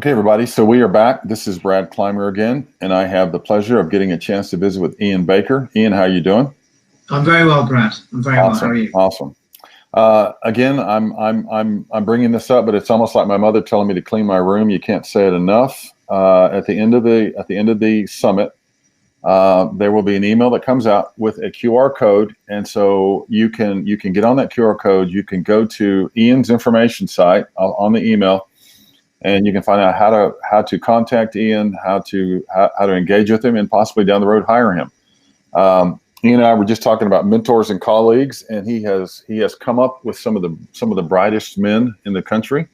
Okay, everybody. So we are back. This is Brad Climer again, and I have the pleasure of getting a chance to visit with Ian Baker. Ian, how are you doing? I'm very well, Brad. I'm very well. How are you? Awesome. Again, I'm bringing this up, but it's almost like my mother telling me to clean my room. You can't say it enough. At the end of the summit, there will be an email that comes out with a QR code, and so you can get on that QR code. You can go to Ian's information site on the email, and you can find out how to contact Ian, how to engage with him, and possibly down the road hire him. Ian and I were just talking about mentors and colleagues, and he has come up with some of the brightest men in the country,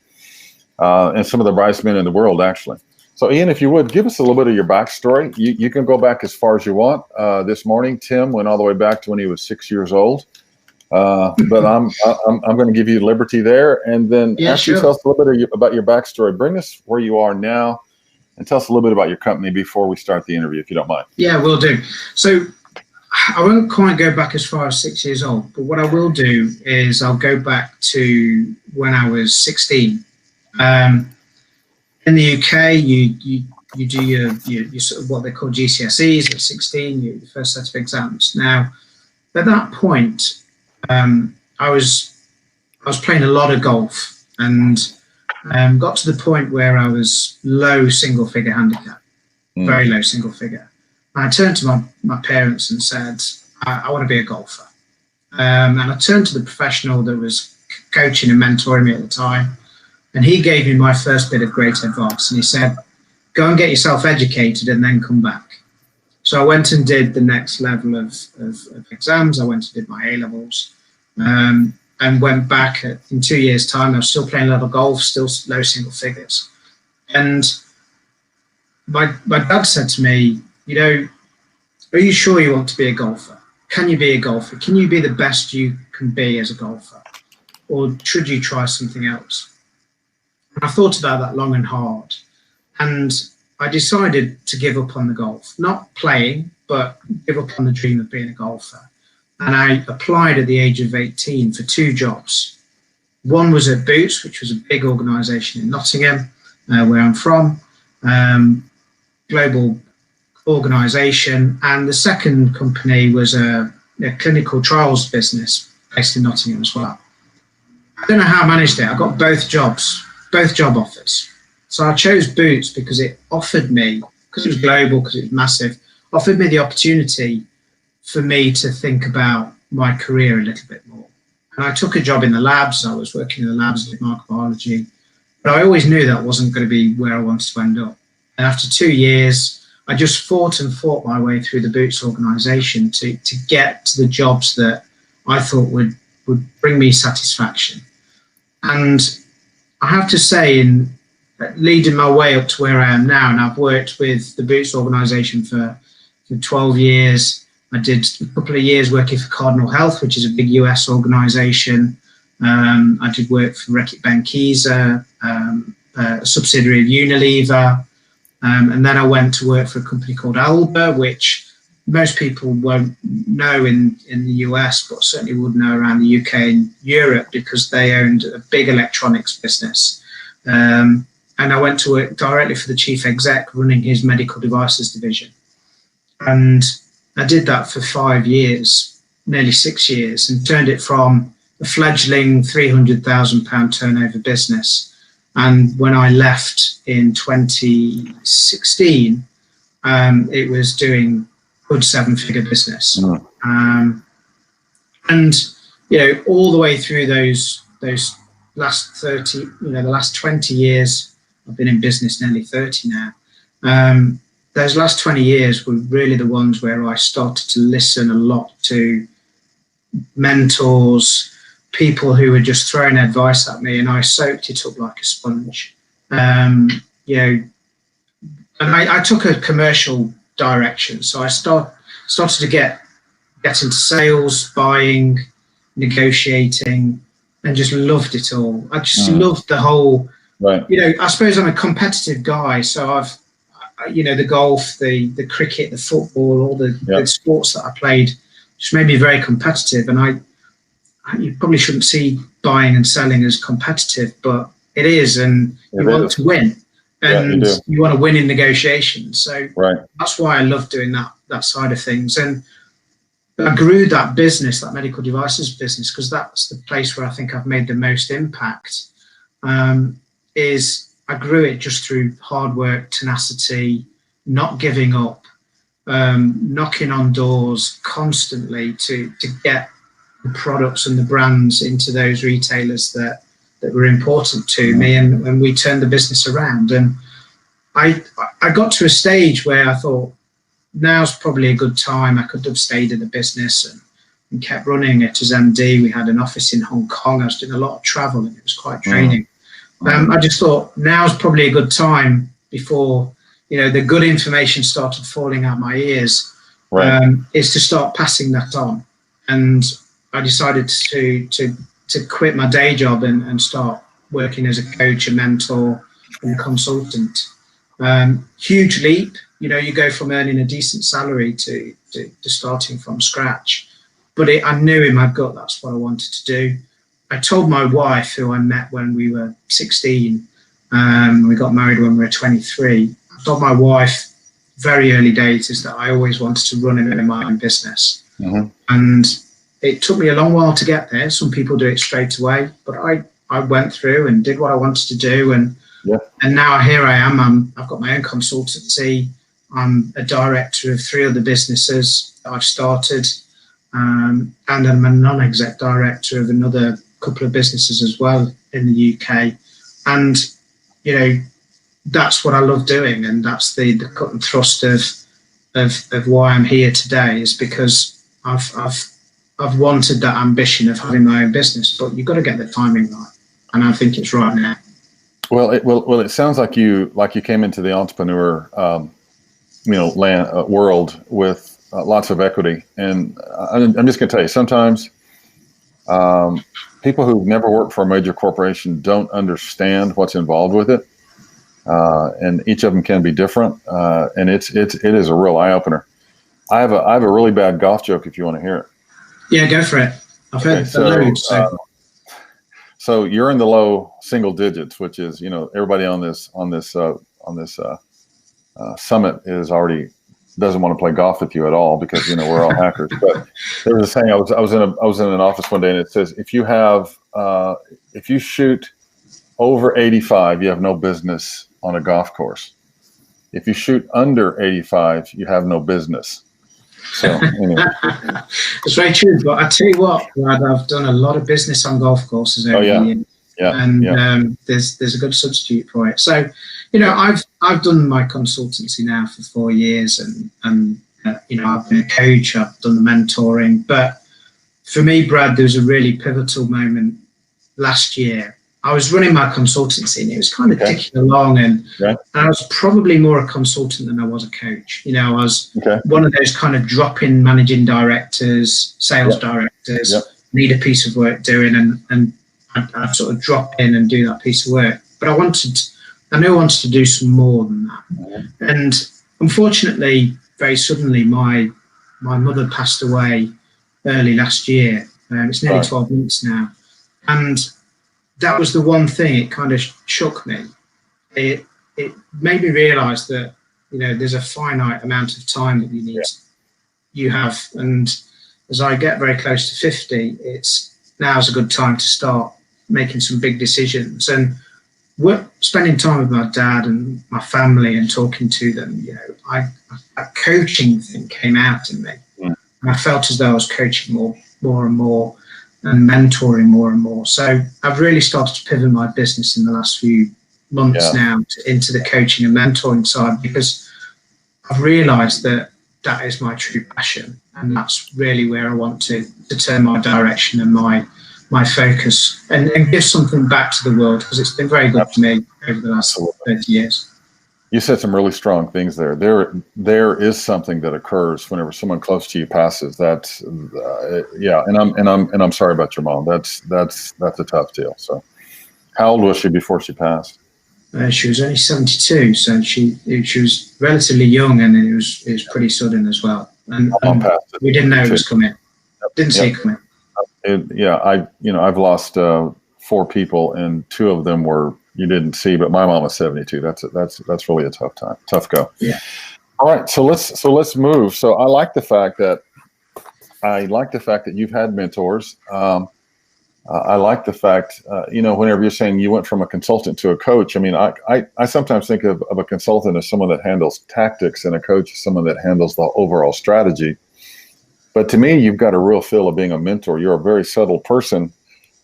and some of the brightest men in the world, actually. So, Ian, if you would give us a little bit of your backstory. You can go back as far as you want. This morning, Tim went all the way back to when he was 6 years old. But I'm going to give you liberty there, and then after you tell us a little bit about your backstory, bring us where you are now, and tell us a little bit about your company before we start the interview, if you don't mind. Yeah, will do. So I won't quite go back as far as 6 years old, but what I will do is I'll go back to when I was 16. In the UK, you do your sort of what they call GCSEs at 16, your first set of exams. Now, at that point, I was playing a lot of golf, and got to the point where I was low single figure handicap, very low single figure. And I turned to my parents and said, I want to be a golfer. And I turned to the professional that was coaching and mentoring me at the time, and he gave me my first bit of great advice. And he said, go and get yourself educated and then come back. So I went and did the next level of exams. I went and did my A-levels. And went back in 2 years' time. I was still playing a lot of golf, still low single figures. And my dad said to me, are you sure you want to be a golfer? Can you be a golfer? Can you be the best you can be as a golfer? Or should you try something else? And I thought about that long and hard. And I decided to give up on the golf, not playing, but give up on the dream of being a golfer. And I applied at the age of 18 for 2 jobs. One was at Boots, which was a big organisation in Nottingham, where I'm from, global organisation. And the second company was a clinical trials business based in Nottingham as well. I don't know how I managed it. I got both job offers. So I chose Boots because it offered me, because it was global, because it was massive, offered me the opportunity for me to think about my career a little bit more. And I took a job in the labs. I was working in the labs with microbiology, but I always knew that wasn't going to be where I wanted to end up. And after 2 years, I just fought my way through the Boots organisation to get to the jobs that I thought would bring me satisfaction. And I have to say, in leading my way up to where I am now, and I've worked with the Boots organisation for 12 years. I did a couple of years working for Cardinal Health, which is a big US organisation. I did work for Reckitt Benckiser, a subsidiary of Unilever. And then I went to work for a company called Alba, which most people won't know in the US, but certainly would know around the UK and Europe, because they owned a big electronics business. And I went to work directly for the chief exec running his medical devices division. And I did that for 5 years, nearly 6 years, and turned it from a fledgling £300,000 turnover business. And when I left in 2016, it was doing good 7-figure business. And all the way through those last 30, the last 20 years, I've been in business nearly 30 now. Those last 20 years were really the ones where I started to listen a lot to mentors, people who were just throwing advice at me, and I soaked it up like a sponge. And I took a commercial direction. So I started to get into sales, buying, negotiating, and just loved it all. I just loved the whole, I suppose I'm a competitive guy. So the golf, the cricket, the football, all the sports that I played just made me very competitive. And you probably shouldn't see buying and selling as competitive, but it is, and you want to win. and you want to win in negotiations. So right. That's why I love doing that side of things. And I grew that business, that medical devices business, because that's the place where I think I've made the most impact. Is I grew it just through hard work, tenacity, not giving up, knocking on doors constantly to get the products and the brands into those retailers that were important to me, and we turned the business around. And I got to a stage where I thought, now's probably a good time. I could have stayed in the business and kept running it as MD. We had an office in Hong Kong. I was doing a lot of travel, and it was quite draining. I just thought, now's probably a good time before, the good information started falling out my ears, is to start passing that on. And I decided to quit my day job and start working as a coach, a mentor, and a consultant. Huge leap. You go from earning a decent salary to starting from scratch. But I knew in my gut that's what I wanted to do. I told my wife, who I met when we were 16, we got married when we were 23. I told my wife very early days is that I always wanted to run my own business. And it took me a long while to get there. Some people do it straight away, but I went through and did what I wanted to do. And now here I am. I've got my own consultancy. I'm a director of 3 other businesses that I've started, and I'm a non-exec director of another couple of businesses as well in the UK. And that's what I love doing, and that's the cut and thrust of why I'm here today, is because I've wanted that ambition of having my own business, but you've got to get the timing right, and I think it's right now. Well, it sounds like you came into the entrepreneur world with lots of equity. And I'm just going to tell you, sometimes people who've never worked for a major corporation don't understand what's involved with it. And each of them can be different. And it is a real eye opener. I have a really bad golf joke if you want to hear it. Yeah, go for it. I've heard loads. So you're in the low single digits, which is, everybody on this summit doesn't want to play golf with you at all, because we're all hackers. But there was a saying. I was in an office one day, and it says, if you shoot over 85, you have no business on a golf course. If you shoot under 85, you have no business. So anyway. It's very true. But I tell you what, Brad, I've done a lot of business on golf courses over the years. And there's a good substitute for it. So, I've done my consultancy now for 4 years, and I've been a coach, I've done the mentoring. But for me, Brad, there was a really pivotal moment last year. I was running my consultancy, and it was kind of ticking along, and I was probably more a consultant than I was a coach. I was one of those kind of drop-in managing directors, sales directors, need a piece of work doing, and I'd sort of drop in and do that piece of work. But I knew I wanted to do some more than that. And unfortunately, very suddenly, my mother passed away early last year. It's nearly 12 months now. And that was the one thing, it kind of shook me. It made me realise that, there's a finite amount of time that you have. And as I get very close to 50, now's a good time to start making some big decisions. And spending time with my dad and my family and talking to them, that coaching thing came out in me. And I felt as though I was coaching more and more, and mentoring more and more. So I've really started to pivot my business in the last few months now into the coaching and mentoring side, because I've realised that is my true passion, and that's really where I want to turn my direction and my focus, and give something back to the world, because it's been very good for me over the last 30 years. You said some really strong things there. There is something that occurs whenever someone close to you passes. That's and I'm sorry about your mom. That's a tough deal. So, how old was she before she passed? She was only 72, so she was relatively young, and it was pretty sudden as well. And we didn't know it was coming. Didn't see it coming. I've lost 4 people, and 2 of them were you didn't see, but my mom was 72. That's really a tough go. Yeah. All right, so let's move. So I like the fact that you've had mentors. I like the fact, whenever you're saying you went from a consultant to a coach, I mean, I sometimes think of a consultant as someone that handles tactics and a coach as someone that handles the overall strategy. But to me, you've got a real feel of being a mentor. You're a very subtle person.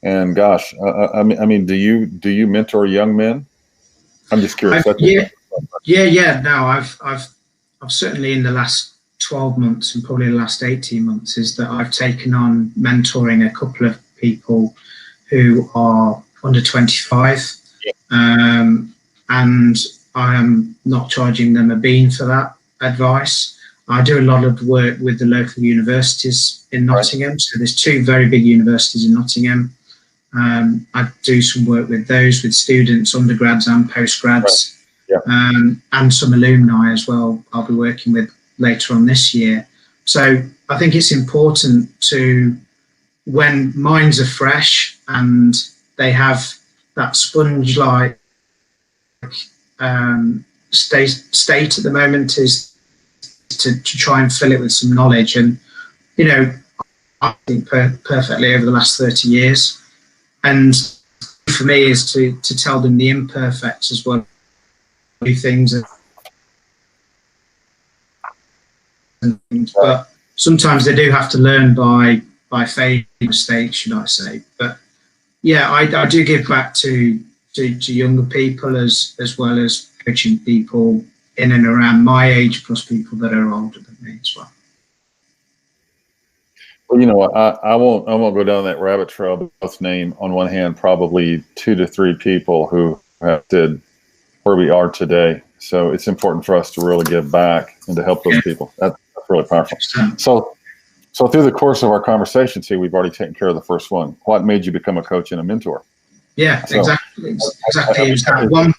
And gosh, I mean, do you mentor young men? I'm just curious. No, I've certainly in the last 12 months and probably the last 18 months is that I've taken on mentoring a couple of people who are under 25, and I am not charging them a bean for that advice. I do a lot of work with the local universities in Nottingham. So there's 2 very big universities in Nottingham. I do some work with those, with students, undergrads and postgrads, and some alumni as well I'll be working with later on this year. So I think it's important to, when minds are fresh and they have that sponge-like state at the moment, is to try and fill it with some knowledge. And, I think perfectly over the last 30 years. And for me is to tell them the imperfects as well, things and things. But sometimes they do have to learn by failing mistakes, should I say. But yeah, I do give back to younger people as well as coaching people in and around my age, plus people that are older than me as well. Well, you know what? I won't go down that rabbit trail, but let's name on one hand probably 2 to 3 people who have did where we are today. So it's important for us to really give back and to help those people. That's really powerful. So through the course of our conversation, see, we've already taken care of the first one. What made you become a coach and a mentor? Yeah, exactly. It was that one.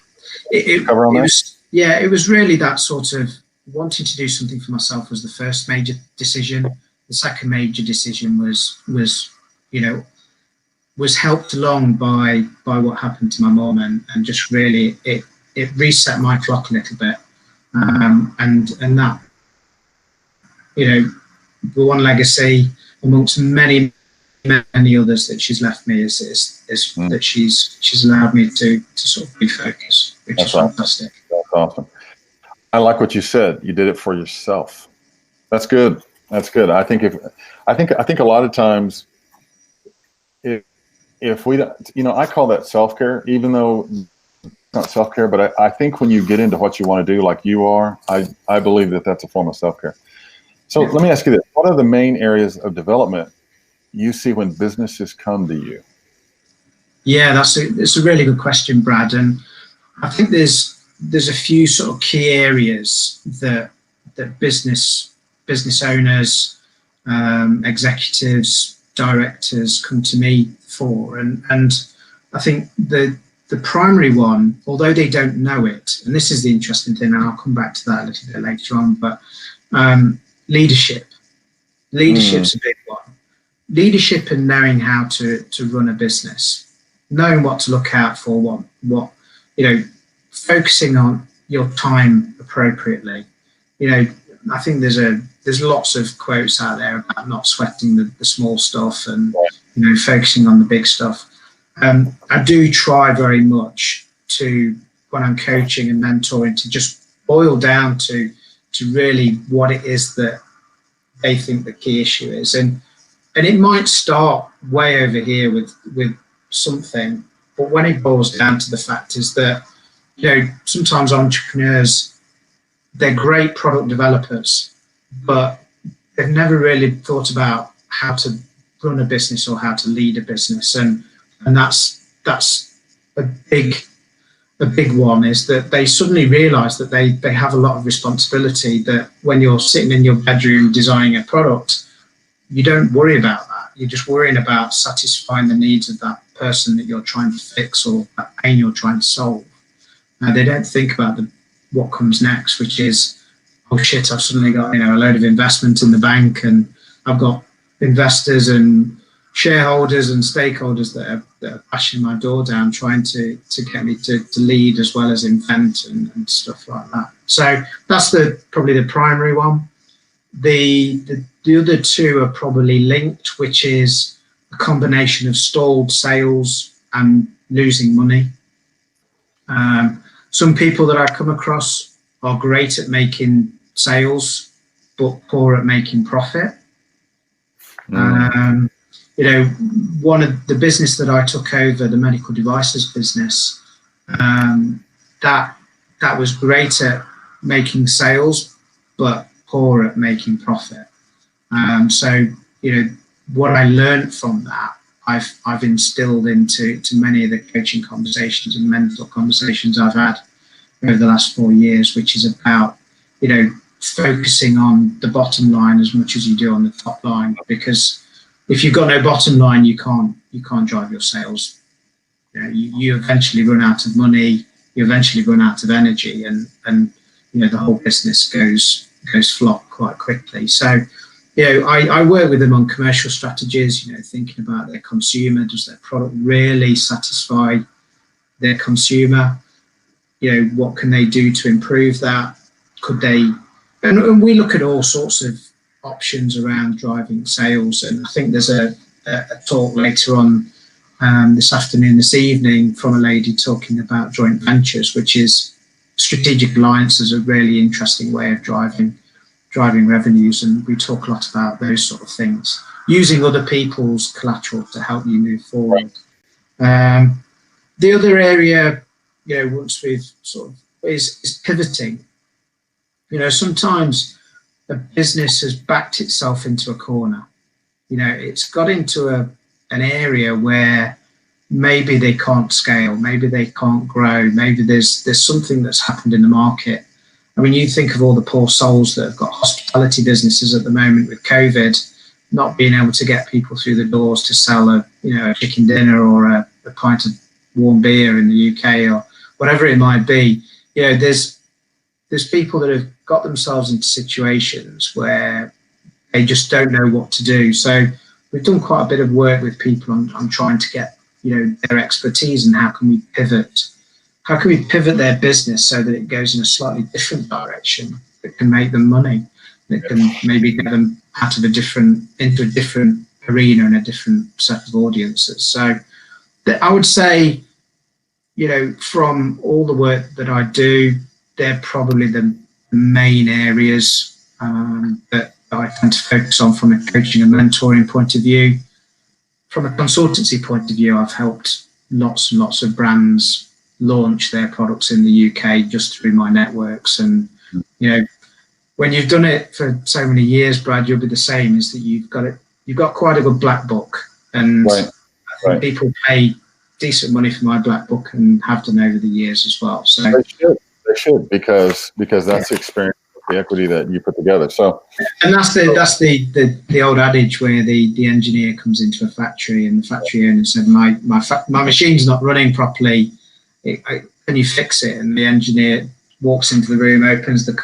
It was really that sort of wanting to do something for myself was the first major decision. The second major decision was helped along by what happened to my mom, and just really it reset my clock a little bit, and that, the one legacy amongst many others that she's left me is that she's allowed me to sort of refocus, which is fantastic. That's awesome. I like what you said. You did it for yourself. That's good. That's good. I think a lot of times, if we don't, I call that self-care, even though it's not self-care, but I think when you get into what you want to do, like you are, I believe that that's a form of self-care. So let me ask you this: what are the main areas of development you see when businesses come to you? Yeah, it's a really good question, Brad. And I think there's a few sort of key areas that business owners, executives, directors come to me for. And I think the primary one, although they don't know it, and this is the interesting thing, and I'll come back to that a little bit later on, but leadership. Leadership's a big one. Leadership and knowing how to run a business, knowing what to look out for, what focusing on your time appropriately. I think there's lots of quotes out there about not sweating the small stuff and focusing on the big stuff. I do try very much to, when I'm coaching and mentoring, to just boil down to really what it is that they think the key issue is, and it might start way over here with something, but when it boils down to the fact is that sometimes entrepreneurs, they're great product developers, but they've never really thought about how to run a business or how to lead a business, and that's a big one, is that they suddenly realize that they have a lot of responsibility, that when you're sitting in your bedroom designing a product, you don't worry about that. You're just worrying about satisfying the needs of that person that you're trying to fix or that pain you're trying to solve. They don't think about what comes next, which is, oh shit, I've suddenly got a load of investment in the bank, and I've got investors and shareholders and stakeholders that are bashing my door down, trying to get me to lead as well as invent and stuff like that. So that's probably the primary one. The other two are probably linked, which is a combination of stalled sales and losing money. Some people that I come across are great at making sales, but poor at making profit. One of the business that I took over, the medical devices business, that was great at making sales, but poor at making profit. So what I learned from that, I've instilled into many of the coaching conversations and mentor conversations I've had over the last 4 years, which is about focusing on the bottom line as much as you do on the top line, because if you've got no bottom line, you can't drive your sales. You eventually run out of money, you eventually run out of energy, and the whole business goes flop quite quickly. So I work with them on commercial strategies, thinking about their consumer. Does their product really satisfy their consumer? What can they do to improve that? Could they? And we look at all sorts of options around driving sales. And I think there's a talk later on this evening from a lady talking about joint ventures, which is strategic alliance is a really interesting way of driving revenues. And we talk a lot about those sort of things, using other people's collateral to help you move forward. The other area, once we've sort of is pivoting. Sometimes a business has backed itself into a corner. It's got into an area where maybe they can't scale, maybe they can't grow, maybe there's something that's happened in the market. I mean, you think of all the poor souls that have got hospitality businesses at the moment with COVID, not being able to get people through the doors to sell a chicken dinner or a pint of warm beer in the UK or whatever it might be. There's people that have got themselves into situations where they just don't know what to do. So we've done quite a bit of work with people on trying to get their expertise and how can we pivot their business so that it goes in a slightly different direction that can make them money, that can maybe get them into a different arena and a different set of audiences. So I would say, from all the work that I do, they're probably the main areas that I tend to focus on from a coaching and mentoring point of view. From a consultancy point of view, I've helped lots and lots of brands launch their products in the UK just through my networks. And, when you've done it for so many years, Brad, you'll be the same, is that you've got quite a good black book. And I think people pay decent money for my black book and have done over the years as well. So they should because that's the experience, the equity that you put together. So, and that's the old adage where the engineer comes into a factory and the factory owner said, my machine's not running properly. Can you fix it? And the engineer walks into the room, opens the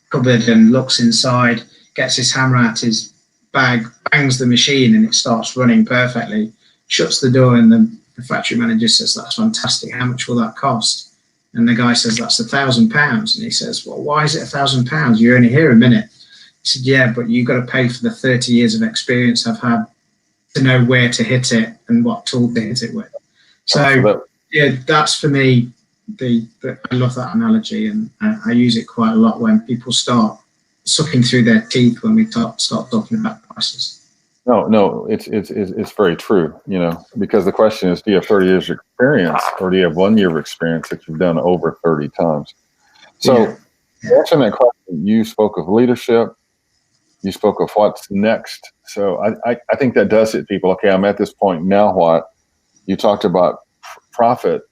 cupboard and looks inside, gets his hammer out his bag, bangs the machine, and it starts running perfectly. Shuts the door, and the factory manager says, "That's fantastic. How much will that cost?" And the guy says, "That's £1,000." And he says, "Well, why is it £1,000? You're only here a minute." He said, "Yeah, but you've got to pay for the 30 years of experience I've had to know where to hit it and what tool to hit it with." So, that's for me. I love that analogy, and I use it quite a lot when people start sucking through their teeth when we start talking about prices. No, it's very true, because the question is, do you have 30 years of experience or do you have 1 year of experience that you've done over 30 times? So answering that question, you spoke of leadership, you spoke of what's next. So I think that does hit people. Okay, I'm at this point, now what? You talked about profit,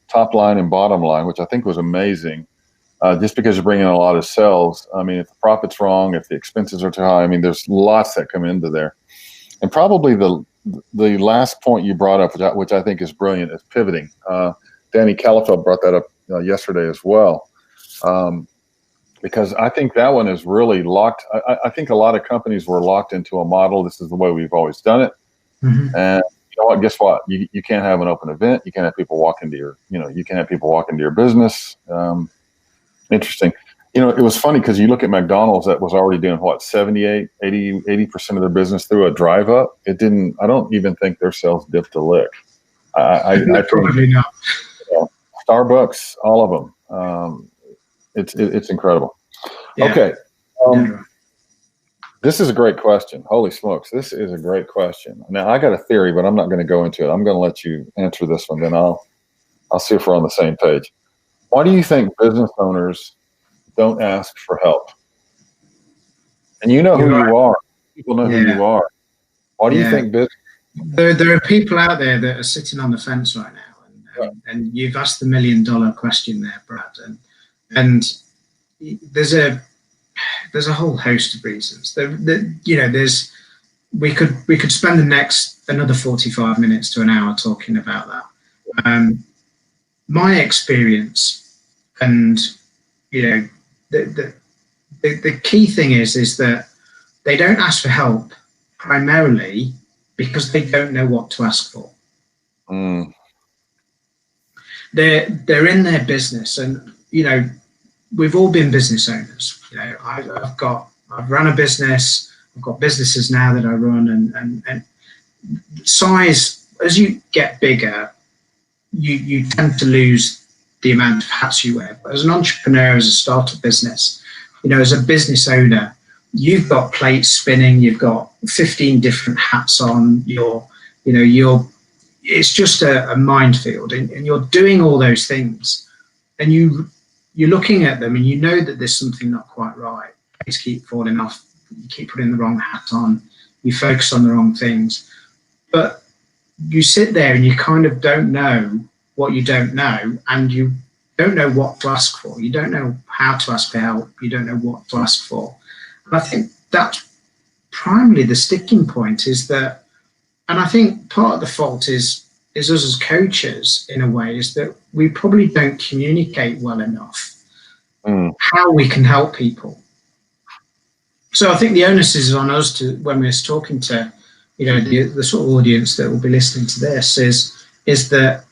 top line and bottom line, which I think was amazing. Just because you're bringing in a lot of sales, I mean, if the profit's wrong, if the expenses are too high, I mean, there's lots that come into there. And probably the last point you brought up, which I think is brilliant, is pivoting. Danny Calafell brought that up yesterday as well, because I think that one is really locked. I think a lot of companies were locked into a model. This is the way we've always done it. Mm-hmm. And know what? Guess what? You can't have an open event. You can't have people walk into your, you can't have people walk into your business. Interesting. It was funny because you look at McDonald's that was already doing what, 78, 80% of their business through a drive up. I don't even think their sales dipped a lick. I probably not. Starbucks, all of them. It's incredible. Yeah. Okay. This is a great question. Holy smokes. This is a great question. Now I got a theory, but I'm not going to go into it. I'm going to let you answer this one. Then I'll see if we're on the same page. Why do you think business owners don't ask for help? And you know who you are. People know who you are. Why do you think business? There are people out there that are sitting on the fence right now, and you've asked the $1 million question there, Brad. And there's a whole host of reasons. We could spend the next another 45 minutes to an hour talking about that. My experience, and the key thing is that they don't ask for help primarily because they don't know what to ask for. They're in their business, and we've all been business owners. I've run a business. I've got businesses now that I run, and size, as you get bigger, you tend to lose the amount of hats you wear. But as an entrepreneur, as a startup business, as a business owner, you've got plates spinning, you've got 15 different hats on, it's just a minefield, and you're doing all those things, and you're looking at them and you know that there's something not quite right. Plates keep falling off, you keep putting the wrong hat on, you focus on the wrong things. But you sit there and you kind of don't know what you don't know, and you don't know what to ask for. You don't know how to ask for help. You don't know what to ask for. And I think that's primarily the sticking point, is that, and I think part of the fault is us as coaches, in a way, is that we probably don't communicate well enough how we can help people. So I think the onus is on us to, when we're talking to, the sort of audience that will be listening to this, is that,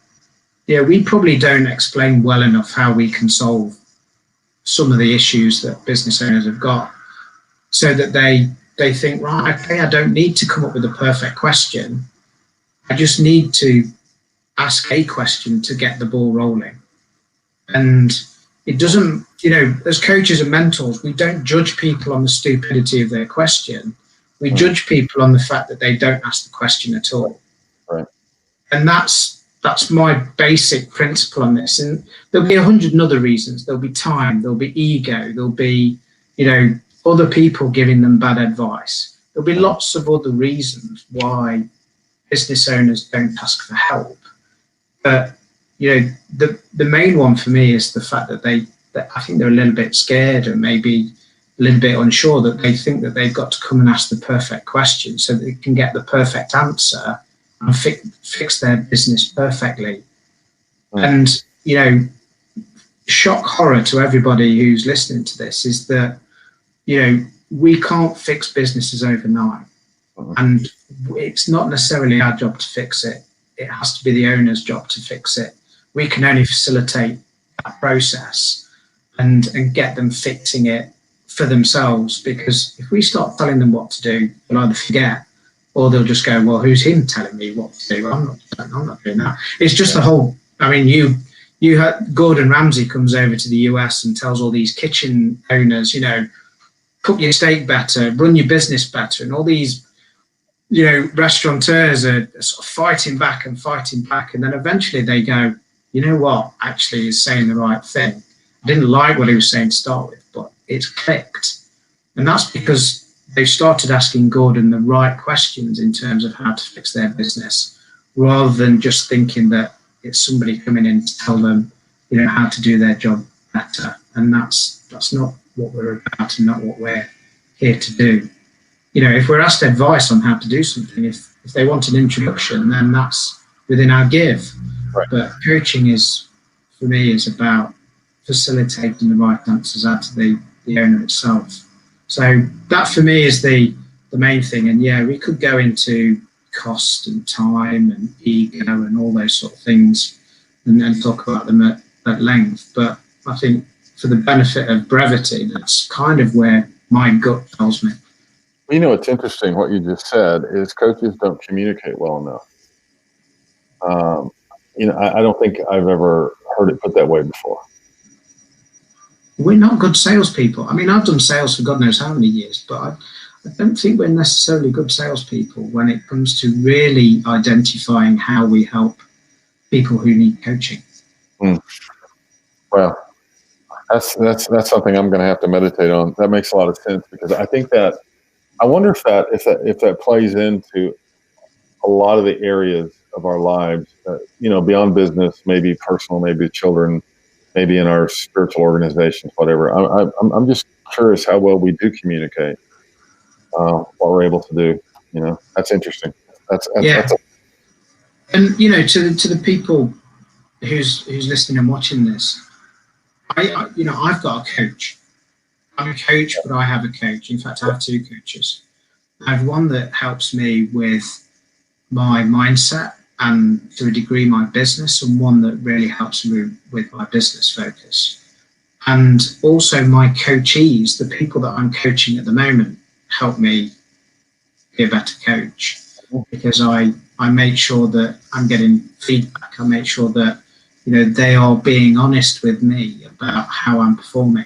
we probably don't explain well enough how we can solve some of the issues that business owners have got, so that they think, right, okay, I don't need to come up with a perfect question. I just need to ask a question to get the ball rolling. And it doesn't, as coaches and mentors, we don't judge people on the stupidity of their question. We judge people on the fact that they don't ask the question at all. Right. And that's my basic principle on this. And there'll be 100 other reasons. There'll be time, there'll be ego, there'll be, other people giving them bad advice. There'll be lots of other reasons why business owners don't ask for help. But, the main one for me is the fact that I think they're a little bit scared, and maybe a little bit unsure, that they think that they've got to come and ask the perfect question so that they can get the perfect answer and fix their business perfectly. And, shock horror to everybody who's listening to this is that, we can't fix businesses overnight. And it's not necessarily our job to fix it. It has to be the owner's job to fix it. We can only facilitate that process and get them fixing it for themselves, because if we start telling them what to do, they'll either forget, or they'll just go, well, who's him telling me what to do? I'm not doing that. It's just the whole, you had Gordon Ramsay comes over to the US and tells all these kitchen owners, cook your steak better, run your business better, and all these, restaurateurs are sort of fighting back, and then eventually they go, you know what, actually he's saying the right thing. I didn't like what he was saying to start with, but it's clicked. And that's because they've started asking Gordon the right questions in terms of how to fix their business, rather than just thinking that it's somebody coming in to tell them, how to do their job better. And that's not what we're about, and not what we're here to do. If we're asked advice on how to do something, if they want an introduction, then that's within our give. Right. But coaching for me, is about facilitating the right answers out to the owner itself. So that for me is the main thing. And we could go into cost and time and ego and all those sort of things, and then talk about them at length. But I think for the benefit of brevity, that's kind of where my gut tells me. You know, it's interesting what you just said is coaches don't communicate well enough. You know, I don't think I've ever heard it put that way before. We're not good salespeople. I mean, I've done sales for God knows how many years, but I don't think we're necessarily good salespeople when it comes to really identifying how we help people who need coaching. Well, that's something I'm going to have to meditate on. That makes a lot of sense, because I think that I wonder if that plays into a lot of the areas of our lives, you know, beyond business, maybe personal, maybe children, maybe in our spiritual organizations, whatever. I'm just curious how well we do communicate, what we're able to do. You know, that's interesting. And you know, to the people who's listening and watching this, I've got a coach. I'm a coach, but I have a coach. In fact, I have two coaches. I have one that helps me with my mindset and, to a degree, my business, and one that really helps me with my business focus. And also my coachees, the people that I'm coaching at the moment, help me be a better coach, because I make sure that I'm getting feedback. I make sure that, you know, they are being honest with me about how I'm performing.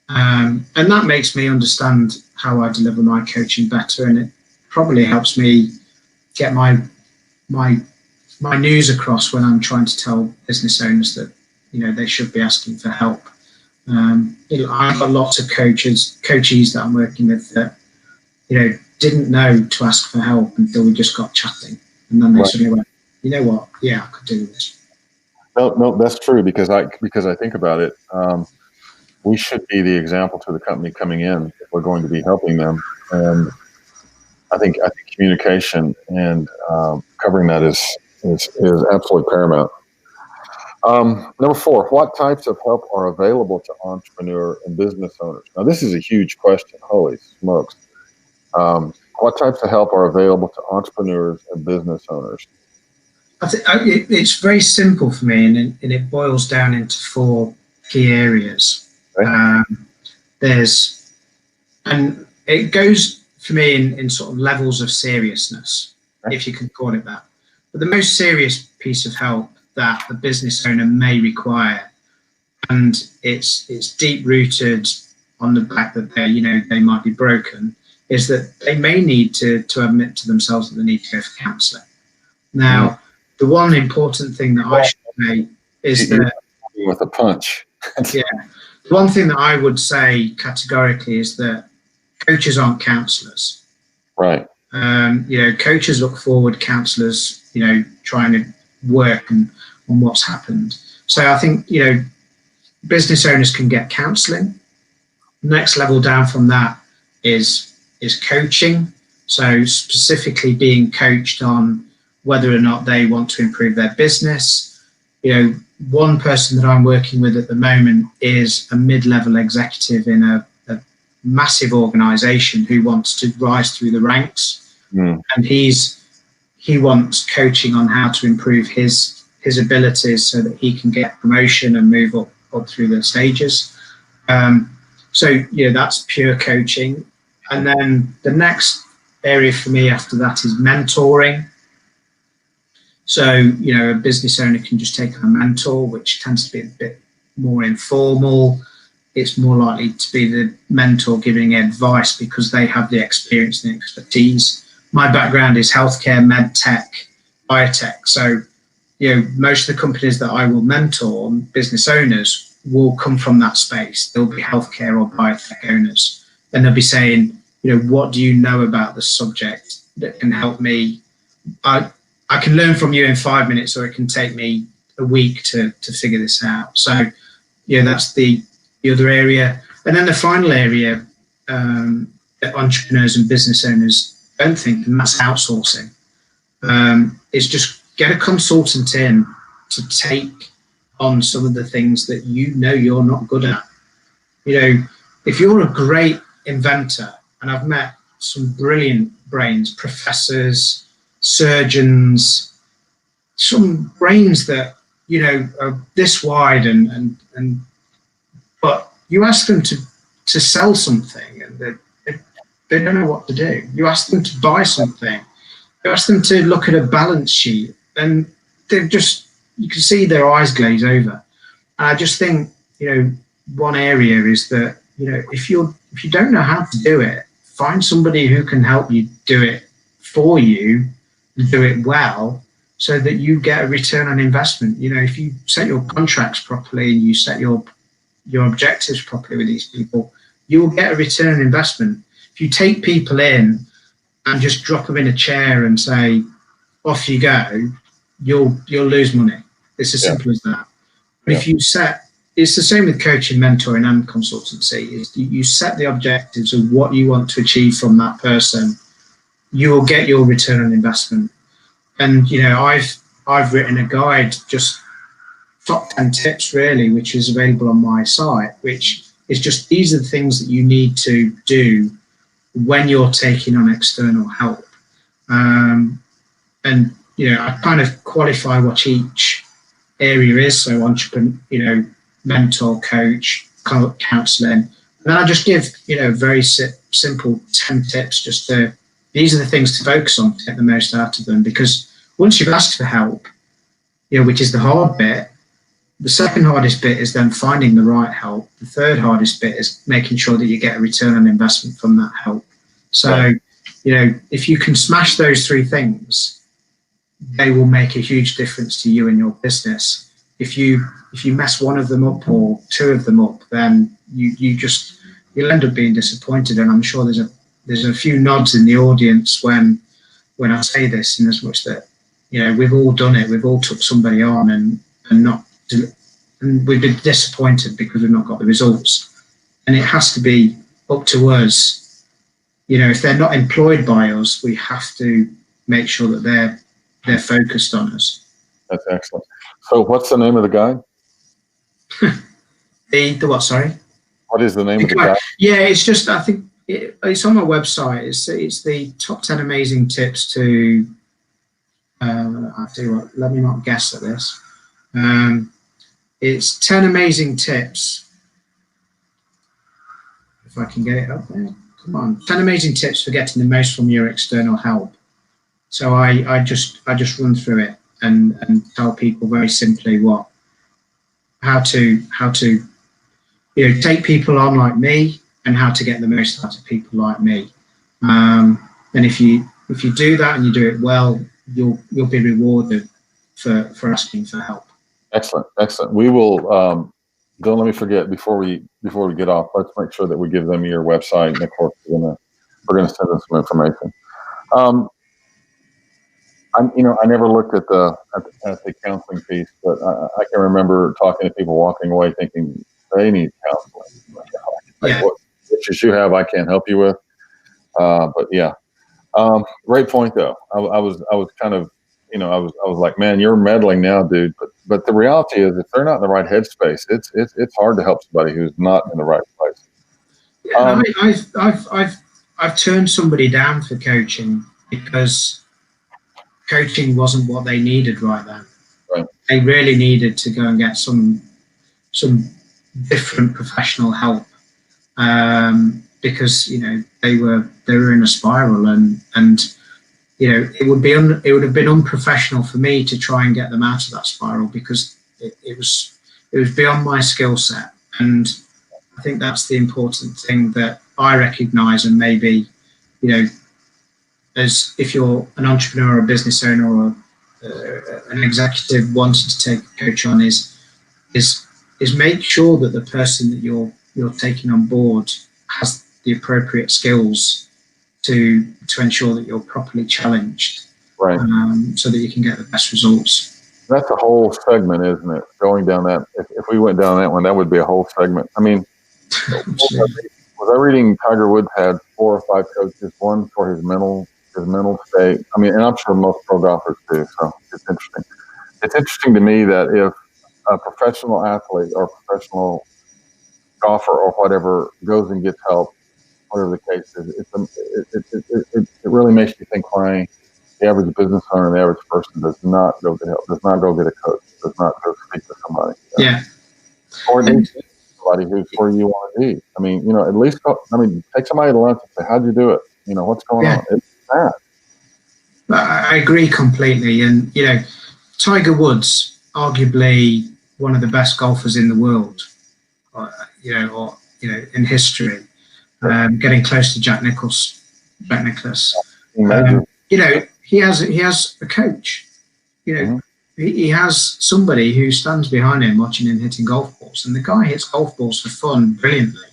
And that makes me understand how I deliver my coaching better, and it probably helps me get my news across when I'm trying to tell business owners that, you know, they should be asking for help. You know, I've got lots of coachees that I'm working with that, you know, didn't know to ask for help until we just got chatting, and then they suddenly went, you know what, yeah, I could do this. No, that's true, because I think about it. We should be the example to the company coming in if we're going to be helping them, and I think communication and covering that is absolutely paramount. Number 4, what types of help are available to entrepreneur and business owners? Now, this is a huge question. Holy smokes! What types of help are available to entrepreneurs and business owners? It's very simple for me, and it boils down into 4 key areas. Okay. And it goes for me in sort of levels of seriousness, okay, if you can call it that. But the most serious piece of help that a business owner may require, and it's deep rooted on the fact that they might be broken, is that they may need to admit to themselves that they need to go for counselling. Now, the one important thing that I should say is that with a punch. Yeah. The one thing that I would say categorically is that coaches aren't counsellors. Right. Coaches look forward, counsellors, trying to work on what's happened. So I think, business owners can get counselling. Next level down from that is coaching. So specifically being coached on whether or not they want to improve their business. One person that I'm working with at the moment is a mid-level executive in a massive organization who wants to rise through the ranks. And he wants coaching on how to improve his abilities so that he can get promotion and move up through the stages. That's pure coaching. And then the next area for me after that is mentoring. So, a business owner can just take on a mentor, which tends to be a bit more informal. It's more likely to be the mentor giving advice because they have the experience and the expertise. My background is healthcare, med tech, biotech. So, most of the companies that I will mentor, business owners, will come from that space. They'll be healthcare or biotech owners. And they'll be saying, what do you know about the subject that can help me? I can learn from you in 5 minutes, or it can take me a week to figure this out. So, that's the other area. And then the final area that entrepreneurs and business owners don't think, and that's outsourcing, is just get a consultant in to take on some of the things that you're not good at. If you're a great inventor, and I've met some brilliant brains, professors, surgeons, some brains that, you know, are this wide and but you ask them to sell something and they don't know what to do. You ask them to buy something. You ask them to look at a balance sheet and they're just, you can see their eyes glaze over. And I just think, you know, one area is that, you know, if you don't know how to do it, find somebody who can help you do it for you and do it well, so that you get a return on investment. You know, if you set your contracts properly and you set your objectives properly with these people, you will get a return on investment. If you take people in and just drop them in a chair and say, off you go, you'll lose money. It's as simple as that. But if you set, it's the same with coaching, mentoring and consultancy, is you set the objectives of what you want to achieve from that person, you will get your return on investment. And, you know, I've written a guide, just top 10 tips really, which is available on my site, which is just, these are the things that you need to do when you're taking on external help. And, you know, I kind of qualify what each area is. So entrepreneur, you know, mentor, coach, counseling. And then I just give, you know, very simple 10 tips, just to, these are the things to focus on to get the most out of them. Because once you've asked for help, you know, which is the hard bit, the second hardest bit is then finding the right help. The third hardest bit is making sure that you get a return on investment from that help. So, you know, if you can smash those three things, they will make a huge difference to you and your business. If you mess one of them up or two of them up, then you'll end up being disappointed. And I'm sure there's a few nods in the audience when I say this, in as much that, you know, we've all done it. We've all took somebody on and we've been disappointed because we've not got the results. And it has to be up to us. You know, if they're not employed by us, we have to make sure that they're focused on us. That's excellent. So what's the name of the guide? The what, sorry? What is the name of the guide? Yeah, it's just, I think it's on my website. It's the top 10 amazing tips to, I'll tell you what, let me not guess at this. It's 10 amazing tips. If I can get it up there, come on. 10 amazing tips for getting the most from your external help. So I just run through it and tell people very simply how to you know, take people on like me and how to get the most out of people like me. And if you do that and you do it well, you'll be rewarded for asking for help. Excellent. We will. Don't let me forget before we get off. Let's make sure that we give them your website, and of course we're gonna send them some information. I never looked at the counseling piece, but I can remember talking to people walking away thinking they need counseling. Like, what issues you have, I can't help you with. But yeah, great point though. I was kind of, you know, I was like, man, you're meddling now, dude. But the reality is, if they're not in the right headspace, it's hard to help somebody who's not in the right place. Yeah, I mean, I've turned somebody down for coaching because coaching wasn't what they needed right then. Right. They really needed to go and get some different professional help, because, you know, they were in a spiral and you know, it would have been unprofessional for me to try and get them out of that spiral, because it was beyond my skill set. And I think that's the important thing that I recognise, and maybe, you know, as if you're an entrepreneur or a business owner or an executive wanting to take a coach on, is make sure that the person that you're taking on board has the appropriate skills to ensure that you're properly challenged, right? So that you can get the best results. That's a whole segment, isn't it? Going down that, if we went down that one, that would be a whole segment. I mean, was I reading Tiger Woods had 4 or 5 coaches, one for his mental state. I mean, and I'm sure most pro golfers do. So it's interesting. It's interesting to me that if a professional athlete or professional golfer or whatever goes and gets help, whatever the case is, it really makes you think, why The average business owner, the average person does not go get help, does not go get a coach, does not go speak to somebody. Yeah. Or at least somebody who's where you want to be. I mean, at least take somebody to lunch and say, how'd you do it? What's going on? It's bad. I agree completely. And, Tiger Woods, arguably one of the best golfers in the world, in history, getting close to Jack Nicklaus. He has a coach. He has somebody who stands behind him watching him hitting golf balls, and the guy hits golf balls for fun brilliantly,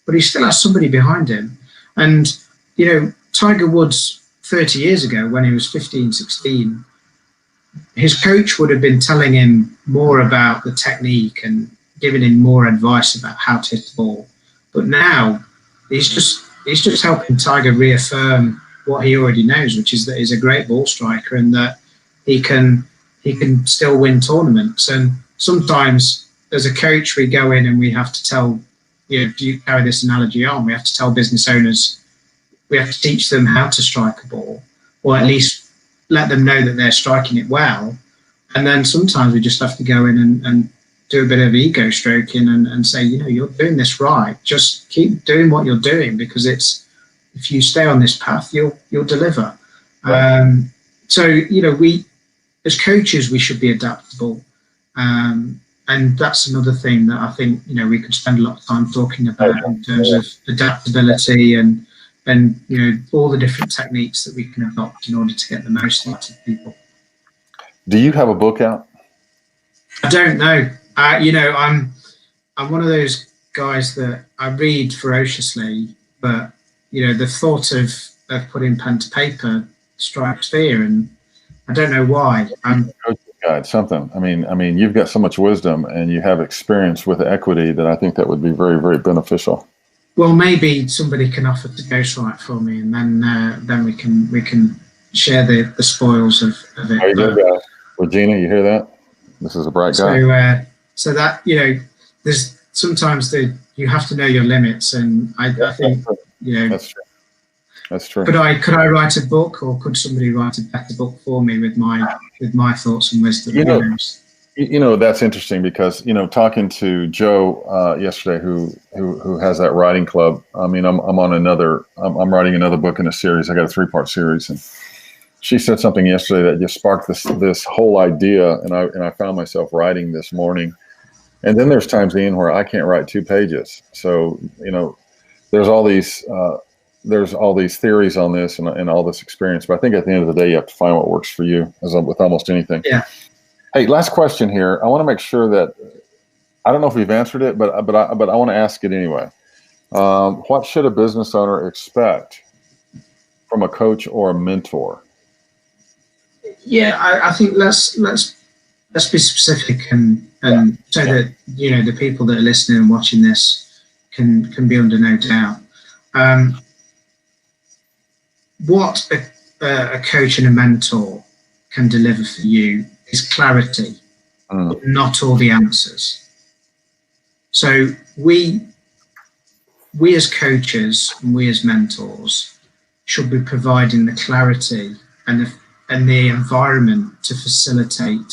but he still has somebody behind him. And Tiger Woods 30 years ago, when he was 15, 16, his coach would have been telling him more about the technique and giving him more advice about how to hit the ball. But now he's just helping Tiger reaffirm what he already knows, which is that he's a great ball striker and that he can still win tournaments. And sometimes as a coach, we go in and we have to tell, do you carry this analogy on? We have to tell business owners, we have to teach them how to strike a ball, or at least let them know that they're striking it well. And then sometimes we just have to go in and do a bit of ego stroking and say, you're doing this right. Just keep doing what you're doing, because if you stay on this path, you'll deliver. Right. So we as coaches, we should be adaptable. And that's another thing that I think, we could spend a lot of time talking about in terms of adaptability and all the different techniques that we can adopt in order to get the most out of people. Do you have a book out? I don't know. I'm one of those guys that I read ferociously, but the thought of putting pen to paper strikes fear, and I don't know why. Guide something. I mean, you've got so much wisdom and you have experience with equity that I think that would be very, very beneficial. Well, maybe somebody can offer to ghostwrite for me, and then we can share the spoils of it. How you doing, guys? Regina, you hear that? This is a bright guy. So that there's sometimes you have to know your limits, and I think that's true. That's true. Could I write a book, or could somebody write a better book for me with my thoughts and wisdom? That's interesting because talking to Joe yesterday, who has that writing club. I mean, I'm writing another book in a series. I got a 3-part series, and she said something yesterday that just sparked this whole idea, and I found myself writing this morning. And then there's times, Ian, where I can't write 2 pages. So there's all these theories on this and all this experience. But I think at the end of the day, you have to find what works for you, as with almost anything. Yeah. Hey, last question here. I want to make sure that I don't know if we've answered it, but I want to ask it anyway. What should a business owner expect from a coach or a mentor? Yeah, I think let's be specific and so that the people that are listening and watching this can be under no doubt. What a coach and a mentor can deliver for you is clarity, not all the answers. So we as coaches and we as mentors should be providing the clarity and the environment to facilitate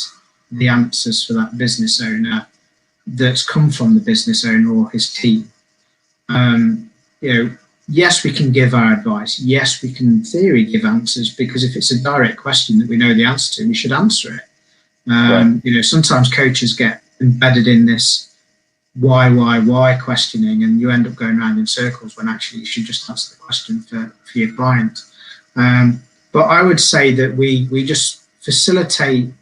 the answers for that business owner that's come from the business owner or his team. Yes, we can give our advice. Yes, we can, in theory, give answers, because if it's a direct question that we know the answer to, we should answer it. Right. Sometimes coaches get embedded in this why questioning, and you end up going around in circles when actually you should just answer the question for your client. But I would say that we just facilitate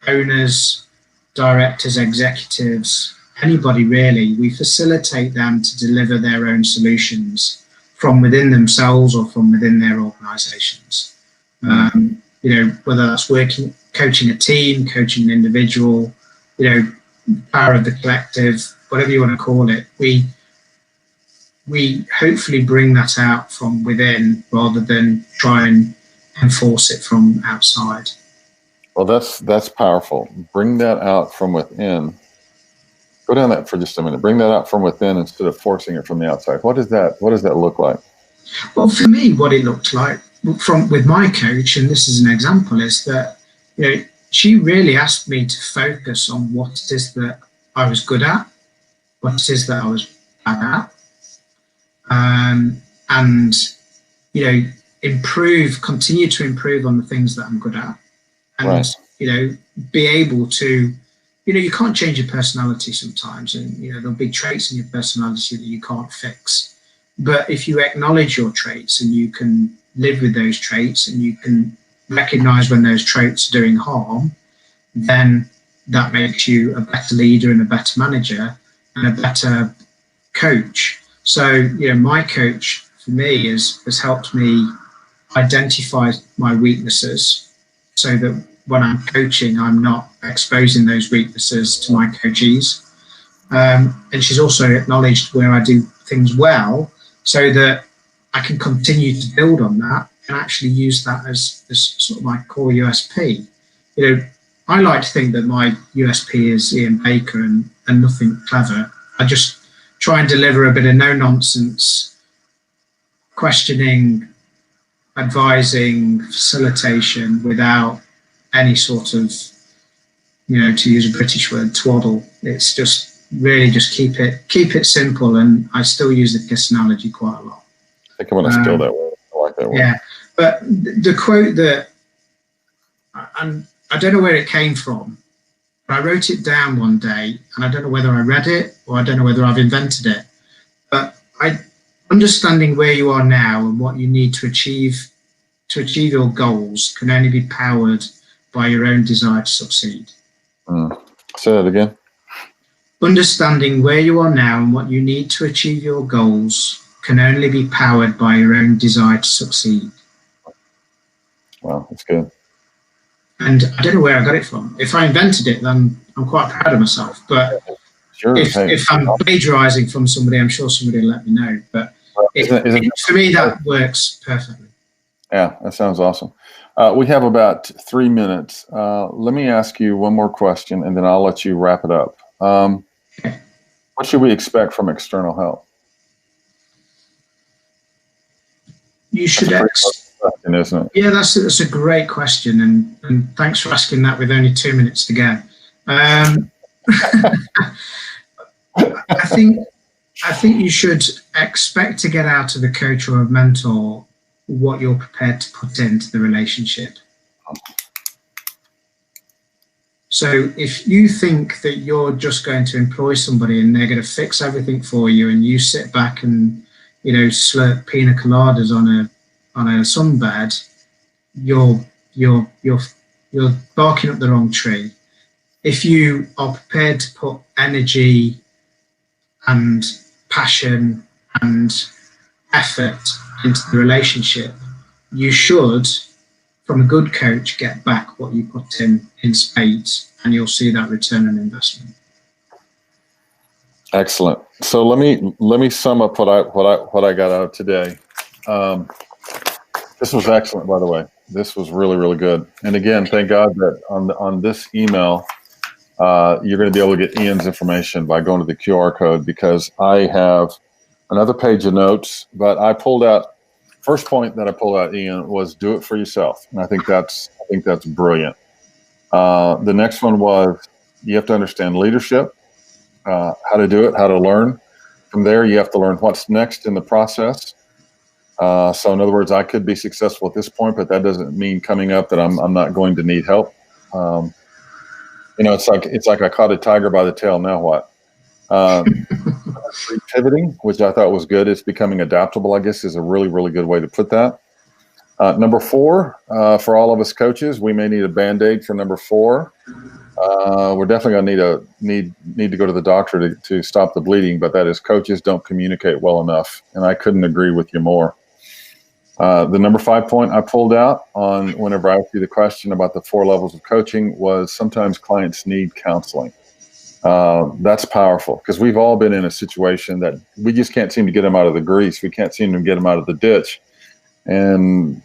owners, directors, executives, anybody really. We facilitate them to deliver their own solutions from within themselves or from within their organizations. Whether that's coaching a team, coaching an individual, power of the collective, whatever you want to call it. We hopefully bring that out from within rather than try and enforce it from outside. Well, that's powerful. Bring that out from within. Go down that for just a minute. Bring that out from within instead of forcing it from the outside. What does that look like? Well, for me, what it looked like with my coach, and this is an example, is that, she really asked me to focus on what it is that I was good at, what it is that I was bad at, and continue to improve on the things that I'm good at, and right. Be able to, you can't change your personality sometimes, and there'll be traits in your personality that you can't fix. But if you acknowledge your traits and you can live with those traits and you can recognize when those traits are doing harm, then that makes you a better leader and a better manager and a better coach. So, my coach for me has helped me identify my weaknesses so that when I'm coaching, I'm not exposing those weaknesses to my coachees. And she's also acknowledged where I do things well so that I can continue to build on that and actually use that as sort of my core USP. I like to think that my USP is Ian Baker and nothing clever. I just try and deliver a bit of no-nonsense, questioning, advising, facilitation without any sort of, to use a British word, twaddle. It's just really just keep it simple, and I still use the kiss analogy quite a lot. I think I'm going to steal that word. I like that word. Yeah, but the quote that, and I don't know where it came from, but I wrote it down one day, and I don't know whether I read it or I don't know whether I've invented it, but understanding where you are now and what you need to achieve your goals can only be powered by your own desire to succeed. Say that again. Understanding where you are now and what you need to achieve your goals can only be powered by your own desire to succeed. Wow, that's good. And I don't know where I got it from. If I invented it, then I'm quite proud of myself. But sure, if I'm plagiarizing from somebody, I'm sure somebody will let me know. But for me, that works perfectly. Yeah, that sounds awesome. We have about 3 minutes. Let me ask you one more question, and then I'll let you wrap it up. What should we expect from external help? You should question, isn't it? Yeah, that's a great question, and thanks for asking that with only 2 minutes to go. I think you should expect to get out of a coach or a mentor what you're prepared to put into the relationship. So if you think that you're just going to employ somebody and they're going to fix everything for you, and you sit back and slurp pina coladas on a sunbed, you're barking up the wrong tree. If you are prepared to put energy and passion and effort into the relationship, you should, from a good coach, get back what you put in spades, and you'll see that return on investment. Excellent. So let me sum up what I got out today. This was excellent, by the way. This was really, really good. And again, thank God that on this email, you're going to be able to get Ian's information by going to the QR code, because I have another page of notes, but first point that I pulled out, Ian, was do it for yourself. And I think that's brilliant. The next one was you have to understand leadership, how to do it, how to learn. From there, you have to learn what's next in the process. So in other words, I could be successful at this point, but that doesn't mean coming up that I'm not going to need help. It's like I caught a tiger by the tail. Now what? Pivoting, which I thought was good. It's becoming adaptable, I guess, is a really, really good way to put that. Number 4, for all of us coaches, we may need a Band-Aid for number 4. We're definitely going to need to go to the doctor to stop the bleeding, but that is coaches don't communicate well enough, and I couldn't agree with you more. The number 5 point I pulled out on whenever I asked you the question about the 4 levels of coaching was sometimes clients need counseling. That's powerful, because we've all been in a situation that we just can't seem to get them out of the grease. We can't seem to get them out of the ditch. And,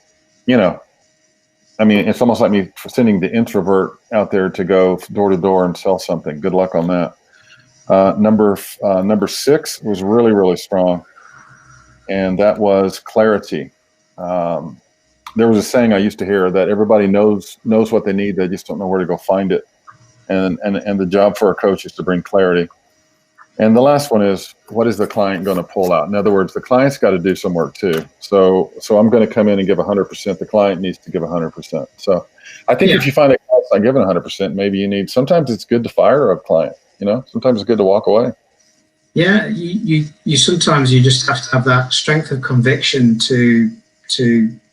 it's almost like me sending the introvert out there to go door to door and sell something. Good luck on that. Number 6 was really, really strong, and that was clarity. there was a saying I used to hear that everybody knows what they need. They just don't know where to go find it. And the job for a coach is to bring clarity. And the last one is, what is the client going to pull out? In other words, the client's got to do some work too. So I'm going to come in and give 100%. The client needs to give 100%. So I think if you find a client's not giving 100%, maybe sometimes it's good to fire a client. Sometimes it's good to walk away. Yeah, you sometimes you just have to have that strength of conviction to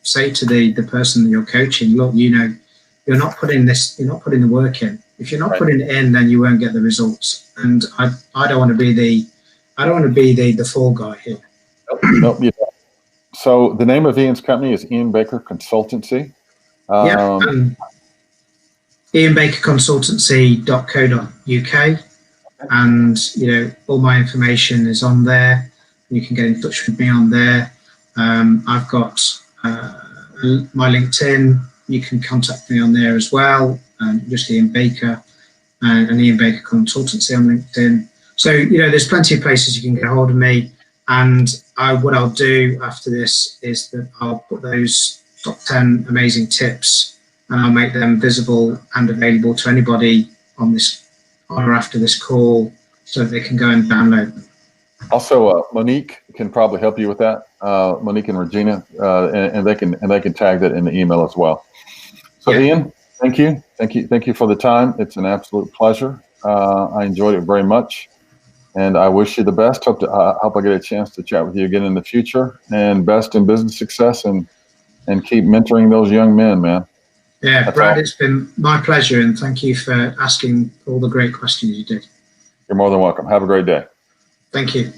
say to the person that you're coaching, look, you're not putting the work in. If you're not putting it in, then you won't get the results. And I don't want to be the fall guy here. Nope. Yeah. So the name of Ian's company is Ian Baker Consultancy. ianbakerconsultancy.co.uk, and all my information is on there. You can get in touch with me on there. I've got my LinkedIn. You can contact me on there as well. Just Ian Baker and Ian Baker Consultancy on LinkedIn. So there's plenty of places you can get a hold of me. And what I'll do after this is that I'll put those top 10 amazing tips, and I'll make them visible and available to anybody on this or after this call, so that they can go and download them. Also, Monique can probably help you with that. Monique and Regina, and they can tag that in the email as well. So Ian, thank you for the time. It's an absolute pleasure. I enjoyed it very much, and I wish you the best. Hope I get a chance to chat with you again in the future. And best in business success, and keep mentoring those young men, man. Yeah, That's Brad, all. It's been my pleasure, and thank you for asking all the great questions you did. You're more than welcome. Have a great day. Thank you.